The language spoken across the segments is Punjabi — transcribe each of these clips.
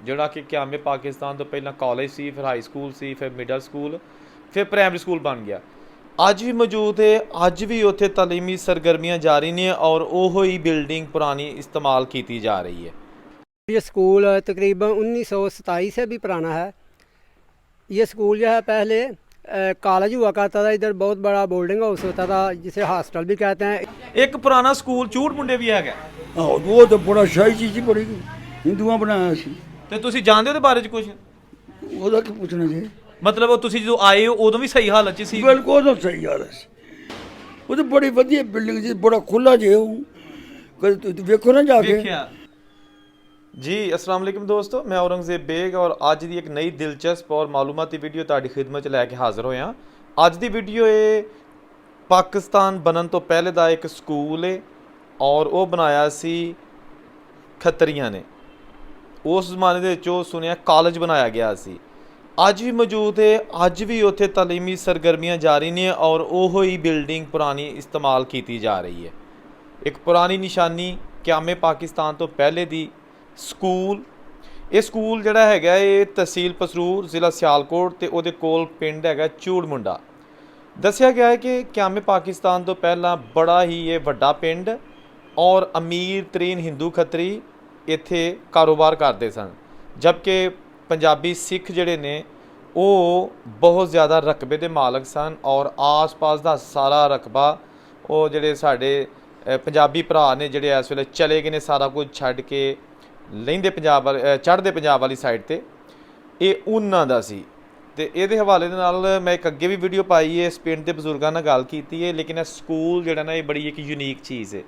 ਜਿਹੜਾ ਕਿ क़याम पाकिस्तान तो पहला कॉलेज सी, फिर हाई स्कूल सी, फिर मिडल स्कूल, फिर प्राइमरी स्कूल बन गया। ਅੱਜ ਵੀ ਮੌਜੂਦ ਹੈ। ਅੱਜ ਵੀ ਉੱਥੇ ਤਾਲੀਮੀ ਸਰਗਰਮੀਆਂ ਜਾਰੀ ਨੇ और ਉਹੋ ही बिल्डिंग पुरानी इस्तेमाल की जा रही है। ये स्कूल तकरीबन 1927 से भी पुराना है। ये स्कूल जो है पहले कॉलेज हुआ करता था, इधर बहुत बड़ा बोर्डिंग हाउस होता था जिसे हॉस्टल भी कहते हैं। एक पुराना स्कूल चूड़ मुंडे भी हैगा। वो तो बड़ा शाही चीज़ बड़ी हिंदुआ बनाया सी। ਤੇ ਤੁਸੀਂ ਜਾਣਦੇ ਹੋ ਉਹਦੇ ਬਾਰੇ ਚ ਕੁਝ? ਉਹਦਾ ਕੀ ਪੁੱਛਣਾ ਜੀ? ਮਤਲਬ ਉਹ ਤੁਸੀਂ ਜਦੋਂ ਆਏ ਹੋ ਉਦੋਂ ਵੀ ਸਹੀ ਹਾਲਤ ਚ ਸੀ? ਬਿਲਕੁਲ ਉਹ ਸਹੀ ਹਾਲਤ ਸੀ। ਉਹ ਤਾਂ ਬੜੀ ਵਧੀਆ ਬਿਲਡਿੰਗ ਸੀ, ਬੜਾ ਖੁੱਲਾ ਜੇ ਉਹ ਕਦੇ ਤੁਸੀਂ ਵੇਖੋ ਨਾ ਜਾ ਕੇ। ਵੇਖਿਆ जी। अस्सलाम वालेकुम दोस्तों, मैं औरंगजेब बेग और ਅੱਜ ਦੀ ਇੱਕ ਨਈ ਦਿਲਚਸਪ ਔਰ ਮਾਲੂਮਾਤੀ ਵੀਡੀਓ ਤੁਹਾਡੀ ਖਿਦਮਤ 'ਚ ਲੈ ਕੇ ਹਾਜ਼ਰ ਹੋਇਆ। ਅੱਜ ਦੀ ਵੀਡੀਓ ਇਹ ਪਾਕਿਸਤਾਨ ਬਣਨ ਤੋਂ ਪਹਿਲੇ ਦਾ ਇੱਕ ਸਕੂਲ ਹੈ ਔਰ ਉਹ ਬਣਾਇਆ ਸੀ ਖੱਤਰੀਆਂ ਨੇ। ਉਸ ਜ਼ਮਾਨੇ ਦੇ ਵਿੱਚ ਉਹ ਸੁਣਿਆ ਕਾਲਜ ਬਣਾਇਆ ਗਿਆ ਸੀ। ਅੱਜ ਵੀ ਮੌਜੂਦ ਹੈ। ਅੱਜ ਵੀ ਉੱਥੇ ਤਾਲੀਮੀ ਸਰਗਰਮੀਆਂ ਜਾਰੀ ਨੇ और ਉਹੋ ਹੀ ਬਿਲਡਿੰਗ ਪੁਰਾਣੀ ਇਸਤੇਮਾਲ ਕੀਤੀ ਜਾ ਰਹੀ ਹੈ। ਇੱਕ ਪੁਰਾਣੀ ਨਿਸ਼ਾਨੀ क़याम पाकिस्तान ਤੋਂ ਪਹਿਲੇ ਦੀ ਸਕੂਲ। ਇਹ ਸਕੂਲ ਜਿਹੜਾ ਹੈਗਾ ਇਹ ਤਹਿਸੀਲ ਪਸਰੂਰ, ਜ਼ਿਲ੍ਹਾ ਸਿਆਲਕੋਟ ਤੇ ਉਹਦੇ ਕੋਲ ਪਿੰਡ ਹੈਗਾ ਚੂੜ ਮੁੰਡਾ। ਦੱਸਿਆ ਗਿਆ ਹੈ ਕਿ क़याम पाकिस्तान ਤੋਂ ਪਹਿਲਾਂ ਬੜਾ ਹੀ ਇਹ ਵੱਡਾ ਪਿੰਡ ਔਰ ਅਮੀਰ ਤਰੀਨ ਹਿੰਦੂ ਖੱਤਰੀ ਇੱਥੇ ਕਾਰੋਬਾਰ ਕਰਦੇ ਸਨ, ਜਦਕਿ ਪੰਜਾਬੀ ਸਿੱਖ ਜਿਹੜੇ ਨੇ ਉਹ ਬਹੁਤ ਜ਼ਿਆਦਾ ਰਕਬੇ ਦੇ ਮਾਲਕ ਸਨ ਔਰ ਆਸ-ਪਾਸ ਦਾ ਸਾਰਾ ਰਕਬਾ ਉਹ ਜਿਹੜੇ ਸਾਡੇ ਪੰਜਾਬੀ ਭਰਾ ਨੇ ਜਿਹੜੇ ਇਸ ਵੇਲੇ ਚਲੇ ਗਏ ਨੇ ਸਾਰਾ ਕੁਝ ਛੱਡ ਕੇ ਲਹਿੰਦੇ ਪੰਜਾਬ ਵਾਲੇ ਚੜ੍ਹਦੇ ਪੰਜਾਬ ਵਾਲੀ ਸਾਈਡ 'ਤੇ, ਇਹ ਉਹਨਾਂ ਦਾ ਸੀ। ਅਤੇ ਇਹਦੇ ਹਵਾਲੇ ਦੇ ਨਾਲ ਮੈਂ ਇੱਕ ਅੱਗੇ ਵੀ ਵੀਡੀਓ ਪਾਈ ਹੈ, ਇਸ ਪਿੰਡ ਦੇ ਬਜ਼ੁਰਗਾਂ ਨਾਲ ਗੱਲ ਕੀਤੀ ਹੈ। ਲੇਕਿਨ ਇਹ ਸਕੂਲ ਜਿਹੜਾ ਨਾ ਇਹ ਬੜੀ ਇੱਕ ਯੂਨੀਕ ਚੀਜ਼ ਹੈ।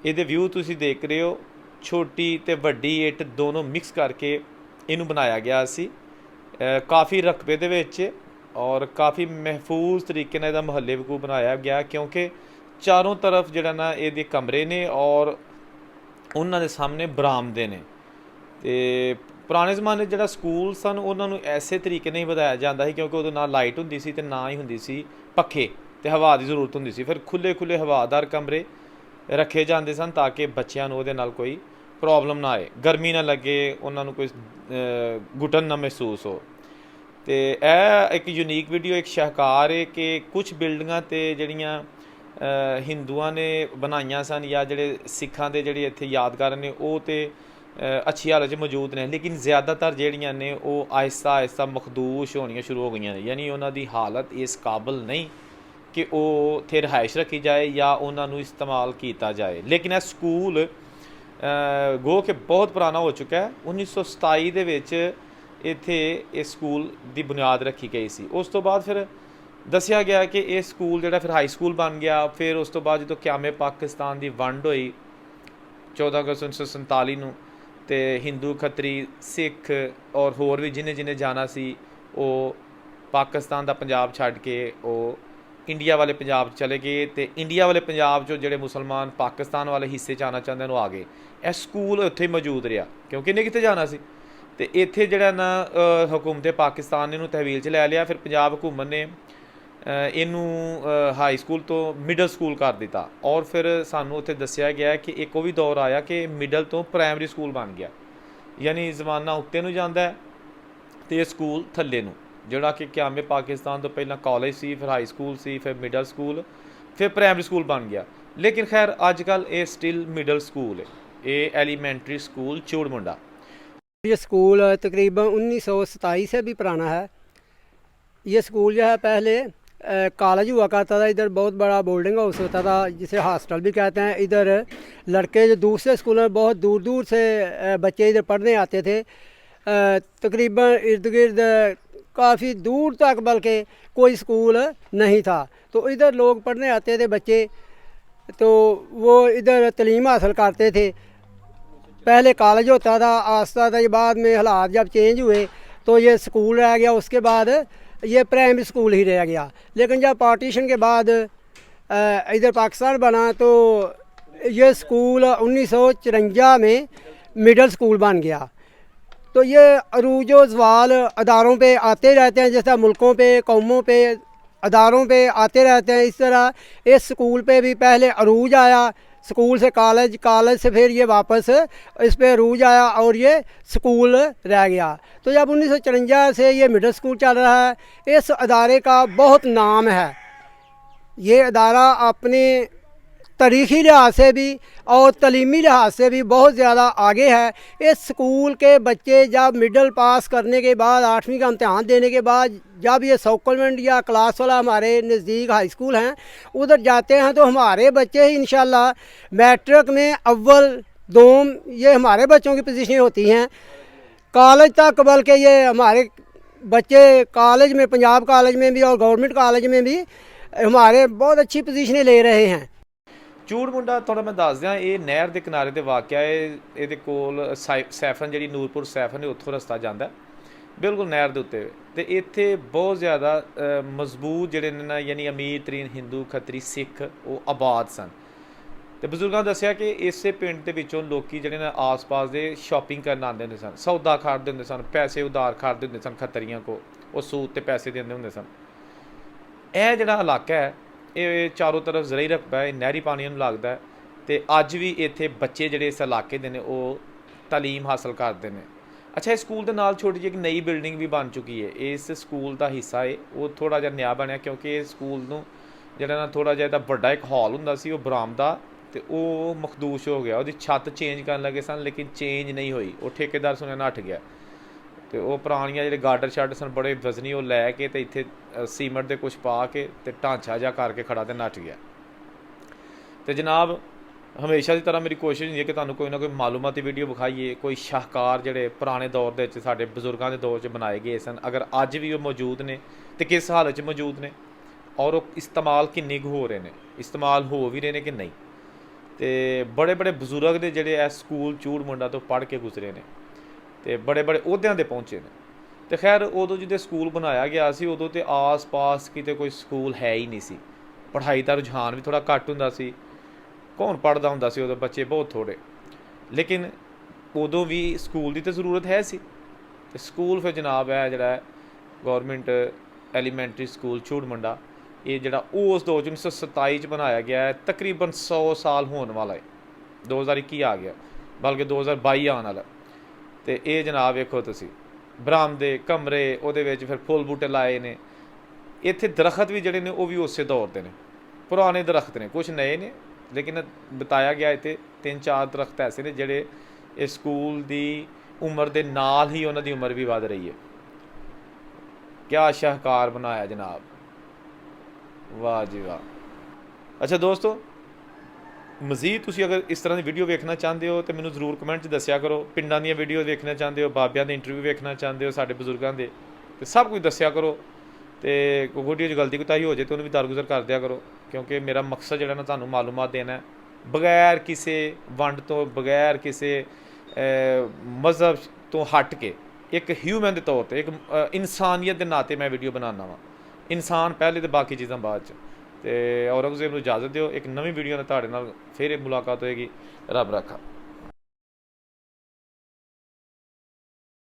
ਇਹਦੇ ਵਿਊ ਤੁਸੀਂ ਦੇਖ ਰਹੇ ਹੋ, ਛੋਟੀ ਅਤੇ ਵੱਡੀ ਇੱਟ ਦੋਨੋਂ ਮਿਕਸ ਕਰਕੇ ਇਹਨੂੰ ਬਣਾਇਆ ਗਿਆ ਸੀ ਕਾਫੀ ਰਕਬੇ ਦੇ ਵਿੱਚ ਔਰ ਕਾਫੀ ਮਹਿਫੂਜ਼ ਤਰੀਕੇ ਨਾਲ ਇਹਦਾ ਮੁਹੱਲੇ ਵਕੂ ਬਣਾਇਆ ਗਿਆ, ਕਿਉਂਕਿ ਚਾਰੋਂ ਤਰਫ ਜਿਹੜਾ ਨਾ ਇਹਦੇ ਕਮਰੇ ਨੇ ਔਰ ਉਹਨਾਂ ਦੇ ਸਾਹਮਣੇ ਬਰਾਮਦੇ ਨੇ। ਅਤੇ ਪੁਰਾਣੇ ਜ਼ਮਾਨੇ ਜਿਹੜਾ ਸਕੂਲ ਸਨ ਉਹਨਾਂ ਨੂੰ ਐਸੇ ਤਰੀਕੇ ਨਹੀਂ ਵਧਾਇਆ ਜਾਂਦਾ ਸੀ, ਕਿਉਂਕਿ ਉਦੋਂ ਨਾ ਲਾਈਟ ਹੁੰਦੀ ਸੀ ਅਤੇ ਨਾ ਹੀ ਹੁੰਦੀ ਸੀ ਪੱਖੇ ਅਤੇ ਹਵਾ ਦੀ ਜ਼ਰੂਰਤ ਹੁੰਦੀ ਸੀ। ਫਿਰ ਖੁੱਲ੍ਹੇ ਹਵਾਦਾਰ ਕਮਰੇ ਰੱਖੇ ਜਾਂਦੇ ਸਨ ਤਾਂ ਕਿ ਬੱਚਿਆਂ ਨੂੰ ਉਹਦੇ ਨਾਲ ਕੋਈ ਪ੍ਰੋਬਲਮ ਨਾ ਆਏ, ਗਰਮੀ ਨਾ ਲੱਗੇ, ਉਹਨਾਂ ਨੂੰ ਕੋਈ ਘੁਟਨ ਨਾ ਮਹਿਸੂਸ ਹੋ। ਅਤੇ ਇਹ ਇੱਕ ਯੂਨੀਕ ਵੀਡੀਓ, ਇੱਕ ਸ਼ਾਹਕਾਰ ਹੈ ਕਿ ਕੁਛ ਬਿਲਡਿੰਗਾਂ 'ਤੇ ਜਿਹੜੀਆਂ ਹਿੰਦੂਆਂ ਨੇ ਬਣਾਈਆਂ ਸਨ ਜਾਂ ਜਿਹੜੇ ਸਿੱਖਾਂ ਦੇ ਜਿਹੜੇ ਇੱਥੇ ਯਾਦਗਾਰ ਨੇ ਉਹ ਤਾਂ ਅੱਛੀ ਹਾਲਤ 'ਚ ਮੌਜੂਦ ਨੇ, ਲੇਕਿਨ ਜ਼ਿਆਦਾਤਰ ਜਿਹੜੀਆਂ ਨੇ ਉਹ ਆਹਿਸਤਾ ਮਖਦੂਸ਼ ਹੋਣੀਆਂ ਸ਼ੁਰੂ ਹੋ ਗਈਆਂ ਨੇ। ਯਾਨੀ ਉਹਨਾਂ ਦੀ ਹਾਲਤ ਇਸ ਕਾਬਲ ਨਹੀਂ ਕਿ ਉਹ ਉੱਥੇ ਰਿਹਾਇਸ਼ ਰੱਖੀ ਜਾਏ ਜਾਂ ਉਹਨਾਂ ਨੂੰ ਇਸਤੇਮਾਲ ਕੀਤਾ ਜਾਏ। ਲੇਕਿਨ ਇਹ ਸਕੂਲ ਗੋ ਕਿ ਬਹੁਤ ਪੁਰਾਣਾ ਹੋ ਚੁੱਕਾ ਹੈ। 1927 ਦੇ ਵਿੱਚ ਇੱਥੇ ਇਸ ਸਕੂਲ ਦੀ ਬੁਨਿਆਦ ਰੱਖੀ ਗਈ ਸੀ। ਉਸ ਤੋਂ ਬਾਅਦ ਫਿਰ ਦੱਸਿਆ ਗਿਆ ਕਿ ਇਹ ਸਕੂਲ ਜਿਹੜਾ ਫਿਰ ਹਾਈ ਸਕੂਲ ਬਣ ਗਿਆ। ਫਿਰ ਉਸ ਤੋਂ ਬਾਅਦ ਜਦੋਂ क़याम ਪਾਕਿस्तान ਦੀ ਵੰਡ ਹੋਈ 14 ਅਗਸਤ 1947 ਨੂੰ, ਅਤੇ ਹਿੰਦੂ ਖੱਤਰੀ ਸਿੱਖ ਔਰ ਹੋਰ ਵੀ ਜਿਹਨੇ ਜਾਣਾ ਸੀ ਉਹ ਪਾਕਿਸਤਾਨ ਦਾ ਪੰਜਾਬ ਛੱਡ ਕੇ ਉਹ ਇੰਡੀਆ ਵਾਲੇ ਪੰਜਾਬ 'ਚ ਚਲੇ ਗਏ, ਅਤੇ ਇੰਡੀਆ ਵਾਲੇ ਪੰਜਾਬ 'ਚੋਂ ਜਿਹੜੇ ਮੁਸਲਮਾਨ ਪਾਕਿਸਤਾਨ ਵਾਲੇ ਹਿੱਸੇ 'ਚ ਆਉਣਾ ਚਾਹੁੰਦੇ ਨੂੰ ਆ ਗਏ। ਇਹ ਸਕੂਲ ਉੱਥੇ ਮੌਜੂਦ ਰਿਹਾ ਕਿਉਂਕਿ ਇਹਨੇ ਕਿੱਥੇ ਜਾਣਾ ਸੀ। ਅਤੇ ਇੱਥੇ ਜਿਹੜਾ ਨਾ ਹਕੂਮਤ ਪਾਕਿਸਤਾਨ ਨੇ ਇਹਨੂੰ ਤਹਿਵੀਲ 'ਚ ਲੈ ਲਿਆ। ਫਿਰ ਪੰਜਾਬ ਹਕੂਮਤ ਨੇ ਇਹਨੂੰ ਹਾਈ ਸਕੂਲ ਤੋਂ ਮਿਡਲ ਸਕੂਲ ਕਰ ਦਿੱਤਾ ਔਰ ਫਿਰ ਸਾਨੂੰ ਉੱਥੇ ਦੱਸਿਆ ਗਿਆ ਕਿ ਇੱਕ ਉਹ ਵੀ ਦੌਰ ਆਇਆ ਕਿ ਮਿਡਲ ਤੋਂ ਪ੍ਰਾਇਮਰੀ ਸਕੂਲ ਬਣ ਗਿਆ। ਯਾਨੀ ਜ਼ਮਾਨਾ ਉੱਤੇ ਨੂੰ ਜਾਂਦਾ ਅਤੇ ਇਹ ਸਕੂਲ ਥੱਲੇ ਨੂੰ, ਜਿਹੜਾ ਕਿ क़याम पाकिस्तान ਤੋਂ ਪਹਿਲਾਂ ਕਾਲਜ ਸੀ, ਫਿਰ ਹਾਈ ਸਕੂਲ ਸੀ, ਫਿਰ ਮਿਡਲ ਸਕੂਲ, ਫਿਰ ਪ੍ਰਾਇਮਰੀ ਸਕੂਲ ਬਣ ਗਿਆ। ਲੇਕਿਨ ਖੈਰ ਅੱਜ ਕੱਲ੍ਹ ਇਹ ਸਟਿਲ ਮਿਡਲ ਸਕੂਲ ਹੈ। ਇਹ ਐਲੀਮੈਂਟਰੀ ਸਕੂਲ ਚੂੜ ਮੁੰਡਾ। ये स्कूल तकरीबन 1927 से भी पुराना है। ये स्कूल जो है पहले कॉलेज हुआ करता था, इधर बहुत बड़ा बोर्डिंग हाउस होता था जिसे हॉस्टल भी कहते हैं। इधर लड़के जो दूसरे स्कूलों में बहुत दूर से बच्चे इधर पढ़ने आते थे। तकरीबन इर्द गिर्द काफ़ी दूर तक बल्कि कोई स्कूल नहीं था, तो इधर लोग पढ़ने आते थे बच्चे, तो वो इधर तालीम हासिल करते थे। पहले कॉलेज होता था, आस्ता आस्ता बाद में हालात जब चेंज हुए तो ये स्कूल रह गया, उसके बाद ये प्राइमरी स्कूल ही रह गया। लेकिन जब पार्टीशन के बाद इधर पाकिस्तान बना तो ये स्कूल 1954 में मिडल स्कूल बन गया। तो ये अरूज व ज़वाल अदारों पे आते रहते हैं, जैसा मुल्कों पे कौमों पे अदारों पे आते रहते हैं। इस तरह इस स्कूल पे भी पहले अरूज आया, स्कूल से कॉलेज, कॉलेज से फिर ये वापस इस पे रूज आया और ये स्कूल रह गया। तो जब 1954 से ये मिडिल स्कूल चल रहा है, इस अदारे का बहुत नाम है। ये अदारा अपने तारीख़ी लिहाज से भी और तलीमी लिहाज से भी बहुत ज़्यादा आगे है। इस स्कूल के बच्चे जब मिडल पास करने के बाद 8वीं का इम्तहान देने के बाद जब ये सॉकलमेंट या क्लास वाला हमारे नज़दीक हाई स्कूल हैं उधर जाते हैं, तो हमारे बच्चे ही इंशाल्लाह मैट्रिक में अव्वल दोम ये हमारे बच्चों की पोजीशनें होती हैं। कॉलेज तक बल्कि ये हमारे बच्चे कॉलेज में, पंजाब कॉलेज में भी और गवर्नमेंट कॉलेज में भी हमारे बहुत अच्छी पोजीशनें ले रहे हैं। ਚੂੜ ਮੁੰਡਾ ਥੋੜਾ ਮੈਂ ਦੱਸ ਦਿਆਂ, ਇਹ ਨਹਿਰ ਦੇ ਕਿਨਾਰੇ ਤੇ ਵਾਕਿਆ ਹੈ। ਇਹਦੇ ਕੋਲ ਸੈਫਨ ਜਿਹੜੀ ਨੂਰਪੁਰ ਸੈਫਨ ਹੈ ਉੱਥੋਂ ਰਸਤਾ ਜਾਂਦਾ ਬਿਲਕੁਲ ਨਹਿਰ ਦੇ ਉੱਤੇ। ਤੇ ਇੱਥੇ ਬਹੁਤ ਜ਼ਿਆਦਾ ਮਜ਼ਬੂਤ ਜਿਹੜੇ ਨੇ ਨਾ, ਯਾਨੀ ਅਮੀਰ ਤਰੀਨ ਹਿੰਦੂ, ਖੱਤਰੀ, ਸਿੱਖ ਉਹ ਆਬਾਦ ਸਨ। ਤੇ ਬਜ਼ੁਰਗਾਂ ਦੱਸਿਆ ਕਿ ਇਸੇ ਪਿੰਡ ਦੇ ਵਿੱਚੋਂ ਲੋਕੀ ਜਿਹੜੇ ਨੇ ਆਸ-ਪਾਸ ਦੇ ਸ਼ਾਪਿੰਗ ਕਰਨ ਆਉਂਦੇ ਹੁੰਦੇ ਸਨ, ਸੌਦਾ ਖਰੀਦਦੇ ਹੁੰਦੇ ਸਨ, ਪੈਸੇ ਉਧਾਰ ਖਰੀਦਦੇ ਹੁੰਦੇ ਸਨ ਖੱਤਰੀਆਂ ਕੋ, ਉਹ ਸੂਦ ਤੇ ਪੈਸੇ ਦਿੰਦੇ ਹੁੰਦੇ ਸਨ। ਇਹ ਜਿਹੜਾ ਇਲਾਕਾ ਹੈ ਇਹ ਚਾਰੋਂ ਤਰਫ ਜ਼ਰਈ ਰਕਬਾ ਹੈ, ਨਹਿਰੀ ਪਾਣੀ ਨੂੰ ਲੱਗਦਾ ਹੈ। ਤੇ ਅੱਜ ਵੀ ਇੱਥੇ ਬੱਚੇ ਜਿਹੜੇ ਇਸ ਇਲਾਕੇ ਦੇ ਨੇ ਉਹ ਤਾਲੀਮ ਹਾਸਲ ਕਰਦੇ ਨੇ। ਅੱਛਾ, ਇਸ ਸਕੂਲ ਦੇ ਨਾਲ ਛੋਟੀ ਜਿਹੀ ਇੱਕ ਨਈ ਬਿਲਡਿੰਗ ਵੀ ਬਣ ਚੁੱਕੀ ਹੈ। ਇਸ ਸਕੂਲ ਦਾ ਹਿੱਸਾ ਹੈ ਉਹ ਥੋੜ੍ਹਾ ਜਿਹਾ ਨਿਆ ਬਣਿਆ, ਕਿਉਂਕਿ ਇਹ ਸਕੂਲ ਨੂੰ ਜਿਹੜਾ ਨਾ ਥੋੜ੍ਹਾ ਜਿਹਾ ਤਾਂ ਵੱਡਾ ਇੱਕ ਹਾਲ ਹੁੰਦਾ ਸੀ ਉਹ ਬਰਾਮਦਾ, ਤੇ ਉਹ ਮਖਦੂਸ਼ ਹੋ ਗਿਆ। ਉਹਦੀ ਛੱਤ ਚੇਂਜ ਕਰਨ ਲੱਗੇ ਸਨ ਲੇਕਿਨ ਚੇਂਜ ਨਹੀਂ ਹੋਈ। ਉਹ ਠੇਕੇਦਾਰ ਸੁਣਿਆ ਨੱਠ ਗਿਆ, ਤੇ ਉਹ ਪੁਰਾਣੀਆਂ ਜਿਹੜੇ ਗਾਰਡਰ ਸ਼ੈੱਡ ਸਨ ਬੜੇ ਵਜ਼ਨੀ, ਉਹ ਲੈ ਕੇ ਤੇ ਇੱਥੇ ਸੀਮੈਂਟ ਦੇ ਕੁਛ ਪਾ ਕੇ ਤੇ ਢਾਂਚਾ ਜਿਹਾ ਕਰਕੇ ਖੜਾ ਤੇ ਨੱਠ ਗਿਆ। ਤੇ ਜਨਾਬ ਹਮੇਸ਼ਾ ਦੀ ਤਰ੍ਹਾਂ ਮੇਰੀ ਕੋਸ਼ਿਸ਼ ਹੁੰਦੀ ਹੈ ਕਿ ਤੁਹਾਨੂੰ ਕੋਈ ਨਾ ਕੋਈ ਮਾਲੂਮਾਤੀ ਵੀਡੀਓ ਵਿਖਾਈਏ, ਕੋਈ ਸ਼ਾਹਕਾਰ ਜਿਹੜੇ ਪੁਰਾਣੇ ਦੌਰ ਦੇ ਵਿੱਚ ਸਾਡੇ ਬਜ਼ੁਰਗਾਂ ਦੇ ਦੌਰ 'ਚ ਬਣਾਏ ਗਏ ਸਨ, ਅਗਰ ਅੱਜ ਵੀ ਉਹ ਮੌਜੂਦ ਨੇ ਤੇ ਕਿਸ ਹਾਲਤ 'ਚ ਮੌਜੂਦ ਨੇ, ਔਰ ਉਹ ਇਸਤੇਮਾਲ ਕਿੰਨੇ ਕੁ ਹੋ ਰਹੇ ਨੇ, ਇਸਤੇਮਾਲ ਹੋ ਵੀ ਰਹੇ ਨੇ ਕਿ ਨਹੀਂ। ਤੇ ਬੜੇ ਬੜੇ ਬਜ਼ੁਰਗ ਦੇ ਜਿਹੜੇ ਇਹ ਸਕੂਲ ਚੂੜ ਮੁੰਡਾ ਤੋਂ ਪੜ੍ਹ ਕੇ ਗੁਜ਼ਰੇ ਨੇ ਤੇ ਬੜੇ ਬੜੇ ਅਹੁਦਿਆਂ 'ਤੇ ਪਹੁੰਚੇ ਨੇ। ਤੇ ਖੈਰ ਉਦੋਂ ਜਦੋਂ ਸਕੂਲ ਬਣਾਇਆ ਗਿਆ ਸੀ ਉਦੋਂ ਤੇ ਆਸ-ਪਾਸ ਕਿਤੇ ਕੋਈ ਸਕੂਲ ਹੈ ਹੀ ਨਹੀਂ ਸੀ। ਪੜ੍ਹਾਈ ਦਾ ਰੁਝਾਨ ਵੀ ਥੋੜ੍ਹਾ ਘੱਟ ਹੁੰਦਾ ਸੀ, ਕੌਣ ਪੜ੍ਹਦਾ ਹੁੰਦਾ ਸੀ, ਉਦੋਂ ਬੱਚੇ ਬਹੁਤ ਥੋੜ੍ਹੇ। ਲੇਕਿਨ ਉਦੋਂ ਵੀ ਸਕੂਲ ਦੀ ਤਾਂ ਜ਼ਰੂਰਤ ਹੈ ਸੀ। ਤੇ ਸਕੂਲ ਫਿਰ ਜਨਾਬ ਹੈ ਜਿਹੜਾ ਗੌਰਮੈਂਟ ਐਲੀਮੈਂਟਰੀ ਸਕੂਲ ਚੂੜ ਮੁੰਡਾ, ਇਹ ਜਿਹੜਾ ਉਸ ਦੌਰ 'ਚ 1927 'ਚ ਬਣਾਇਆ ਗਿਆ ਹੈ। ਤਕਰੀਬਨ 100 ਸਾਲ ਹੋਣ ਵਾਲਾ ਹੈ। 2021 ਆ ਗਿਆ, ਬਲਕਿ 2022 ਆਉਣ ਵਾਲਾ। ਤੇ ਇਹ ਜਨਾਬ ਵੇਖੋ ਤੁਸੀਂ, ਬਰਾਮਦੇ, ਕਮਰੇ, ਉਹਦੇ ਵਿੱਚ ਫਿਰ ਫੁੱਲ ਬੂਟੇ ਲਾਏ ਨੇ। ਇੱਥੇ ਦਰਖਤ ਵੀ ਜਿਹੜੇ ਨੇ ਉਹ ਵੀ ਉਸੇ ਦੌਰ ਦੇ ਨੇ, ਪੁਰਾਣੇ ਦਰਖਤ ਨੇ, ਕੁਛ ਨਏ ਨੇ, ਲੇਕਿਨ ਬਤਾਇਆ ਗਿਆ ਇੱਥੇ 3-4 ਦਰਖਤ ਐਸੇ ਨੇ ਜਿਹੜੇ ਇਸ ਸਕੂਲ ਦੀ ਉਮਰ ਦੇ ਨਾਲ ਹੀ ਉਹਨਾਂ ਦੀ ਉਮਰ ਵੀ ਵੱਧ ਰਹੀ ਹੈ। ਕਿਆ ਸ਼ਾਹਕਾਰ ਬਣਾਇਆ ਜਨਾਬ, ਵਾਹ ਜੀ ਵਾਹ। ਅੱਛਾ ਦੋਸਤੋ, ਮਜ਼ੀਦ ਤੁਸੀਂ ਅਗਰ ਇਸ ਤਰ੍ਹਾਂ ਦੀ ਵੀਡੀਓ ਵੇਖਣਾ ਚਾਹੁੰਦੇ ਹੋ ਤਾਂ ਮੈਨੂੰ ਜ਼ਰੂਰ ਕਮੈਂਟ 'ਚ ਦੱਸਿਆ ਕਰੋ। ਪਿੰਡਾਂ ਦੀਆਂ ਵੀਡੀਓ ਵੇਖਣਾ ਚਾਹੁੰਦੇ ਹੋ, ਬਾਬਿਆਂ ਦੇ ਇੰਟਰਵਿਊ ਵੇਖਣਾ ਚਾਹੁੰਦੇ ਹੋ, ਸਾਡੇ ਬਜ਼ੁਰਗਾਂ ਦੇ, ਤੇ ਸਭ ਕੁਝ ਦੱਸਿਆ ਕਰੋ। ਤੇ ਕੋਈ ਵੀਡੀਓ 'ਚ ਗਲਤੀ ਕੋਤਾਹੀ ਹੋ ਜਾਏ ਤਾਂ ਉਹਨੂੰ ਵੀ ਦਰਗੁਜ਼ਰ ਕਰ ਦਿਆ ਕਰੋ, ਕਿਉਂਕਿ ਮੇਰਾ ਮਕਸਦ ਜਿਹੜਾ ਨਾ ਤੁਹਾਨੂੰ ਮਾਲੂਮਾਤ ਦੇਣਾ, ਬਗੈਰ ਕਿਸੇ ਵੰਡ ਤੋਂ, ਬਗੈਰ ਕਿਸੇ ਮਜ਼ਹਬ ਤੋਂ ਹਟ ਕੇ, ਇੱਕ ਹਿਊਮਨ ਦੇ ਤੌਰ 'ਤੇ, ਇੱਕ ਇਨਸਾਨੀਅਤ ਦੇ ਨਾਤੇ ਮੈਂ ਵੀਡੀਓ ਬਣਾਉਣਾ ਵਾ। ਇਨਸਾਨ ਪਹਿਲੇ ਤੇ ਬਾਕੀ ਚੀਜ਼ਾਂ ਬਾਅਦ 'ਚ। ਤੇ ਔਰੰਗਜ਼ੇਬ ਨੂੰ ਇਜਾਜ਼ਤ ਦਿਓ, ਇੱਕ ਨਵੀਂ ਵੀਡੀਓ ਨਾਲ ਤੁਹਾਡੇ ਨਾਲ ਫਿਰ ਮੁਲਾਕਾਤ ਹੋਏਗੀ। ਰੱਬ ਰਾਖਾ।